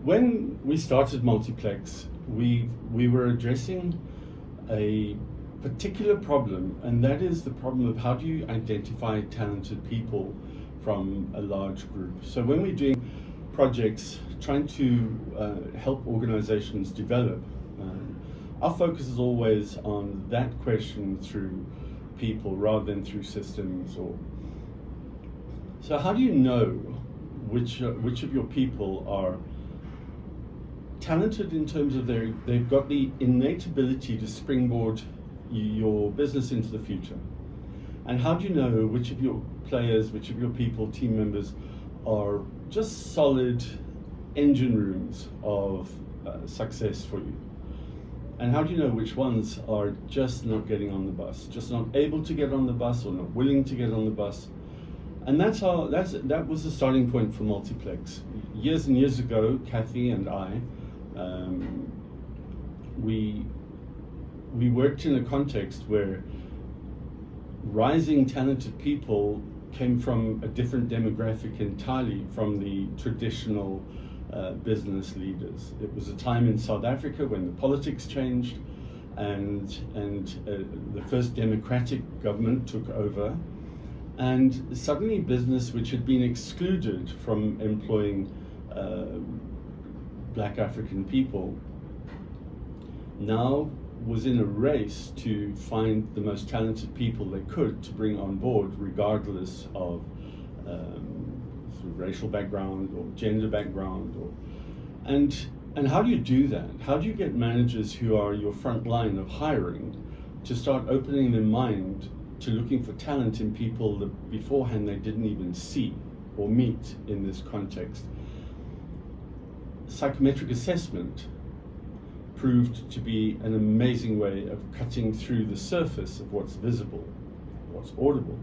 When we started Multiplex, we were addressing a particular problem, and that is the problem of how do you identify talented people from a large group. So when we're doing projects trying to help organizations develop, our focus is always on that question through people rather than through systems. So how do you know which of your people are talented in terms of they've got the innate ability to springboard your business into the future? And how do you know which of your players, which of your people, team members, are just solid engine rooms of success for you? And how do you know which ones are just not getting on the bus, just not able to get on the bus or not willing to get on the bus? And that was the starting point for Multiplex. Years and years ago, Kathy and I, we worked in a context where rising talented people came from a different demographic entirely from the traditional business leaders. It was a time in South Africa when the politics changed and the first democratic government took over, and suddenly business, which had been excluded from employing Black African people, now was in a race to find the most talented people they could to bring on board, regardless of sort of racial background or gender background. And how do you do that? How do you get managers who are your front line of hiring to start opening their mind to looking for talent in people that beforehand they didn't even see or meet in this context? Psychometric assessment proved to be an amazing way of cutting through the surface of what's visible, what's audible,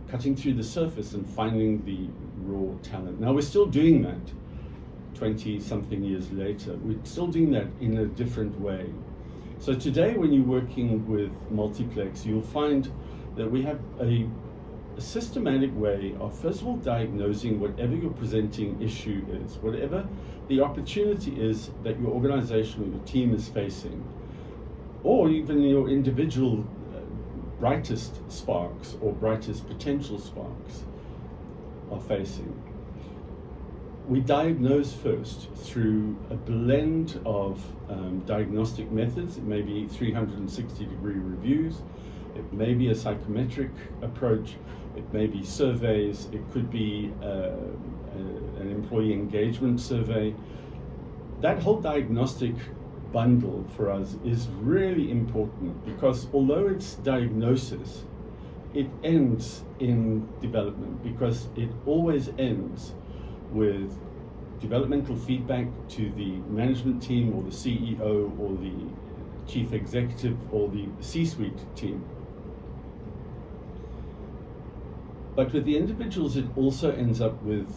cutting through the surface and finding the raw talent. Now we're still doing that 20-something years later. We're still doing that in a different way. So today when you're working with Multiplex, you'll find that we have a systematic way of, first of all, diagnosing whatever your presenting issue is, whatever the opportunity is that your organization or your team is facing, or even your individual brightest sparks or brightest potential sparks are facing. We diagnose first through a blend of diagnostic methods. It may be 360-degree reviews, it may be a psychometric approach, it may be surveys, it could be an employee engagement survey. That whole diagnostic bundle for us is really important, because although it's diagnosis, it ends in development, because it always ends with developmental feedback to the management team or the CEO or the chief executive or the C-suite team. But with the individuals, it also ends up with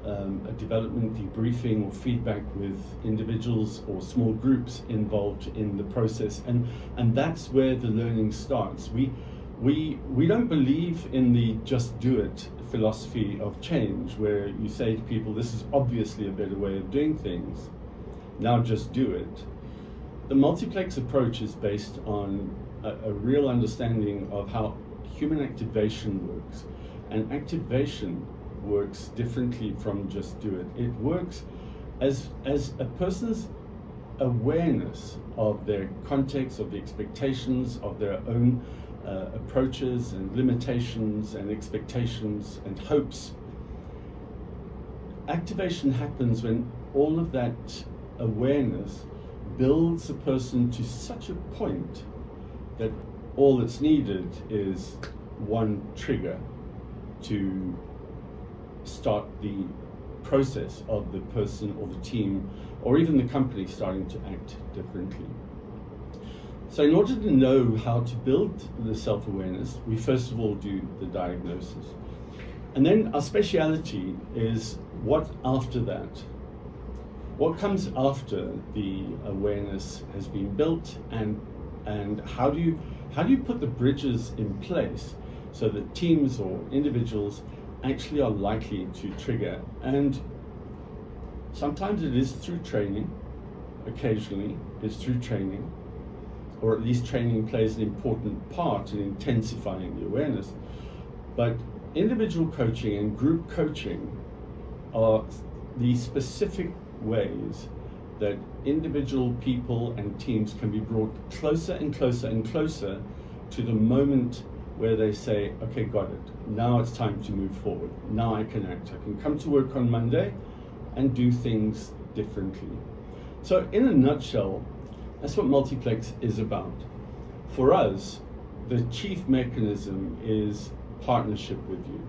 a development debriefing or feedback with individuals or small groups involved in the process, and that's where the learning starts. We don't believe in the just do it philosophy of change, where you say to people, this is obviously a better way of doing things, now just do it. The Multiplex approach is based on a real understanding of how human activation works. And activation works differently from just do it. It works as a person's awareness of their context, of the expectations, of their own approaches and limitations and expectations and hopes. Activation happens when all of that awareness builds a person to such a point that all that's needed is one trigger to start the process of the person or the team or even the company starting to act differently. So in order to know how to build the self-awareness, we first of all do the diagnosis. And then our speciality is what after that? What comes after the awareness has been built, and how do you put the bridges in place so that teams or individuals actually are likely to trigger? And Sometimes it is through training, occasionally it's through training, or at least training plays an important part in intensifying the awareness. But individual coaching and group coaching are the specific ways that individual people and teams can be brought closer and closer and closer to the moment where they say, okay, got it. Now it's time to move forward. Now I can act. I can come to work on Monday and do things differently. So in a nutshell, that's what Multiplex is about. For us, the chief mechanism is partnership with you.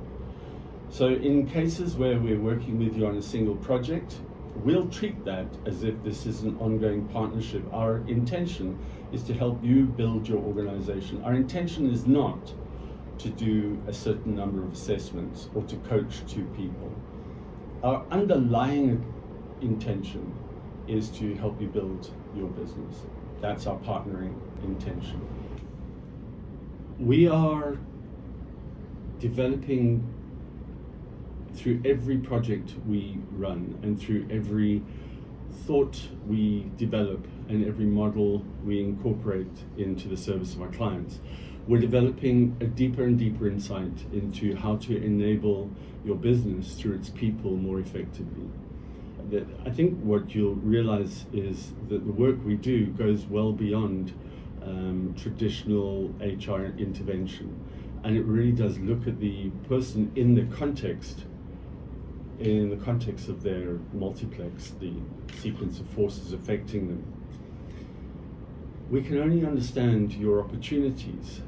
So in cases where we're working with you on a single project, we'll treat that as if this is an ongoing partnership. Our intention is to help you build your organization. Our intention is not to do a certain number of assessments or to coach two people. Our underlying intention is to help you build your business. That's our partnering intention. We are developing through every project we run and through every thought we develop and every model we incorporate into the service of our clients. We're developing a deeper and deeper insight into how to enable your business through its people more effectively. I think what you'll realize is that the work we do goes well beyond traditional HR intervention, and it really does look at the person in the context of their multiplex, the sequence of forces affecting them. We can only understand your opportunities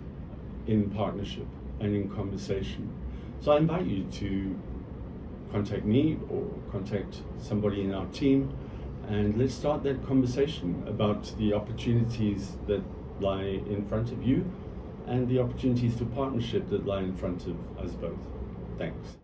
in partnership and in conversation. So I invite you to contact me or contact somebody in our team, and let's start that conversation about the opportunities that lie in front of you and the opportunities for partnership that lie in front of us both. Thanks.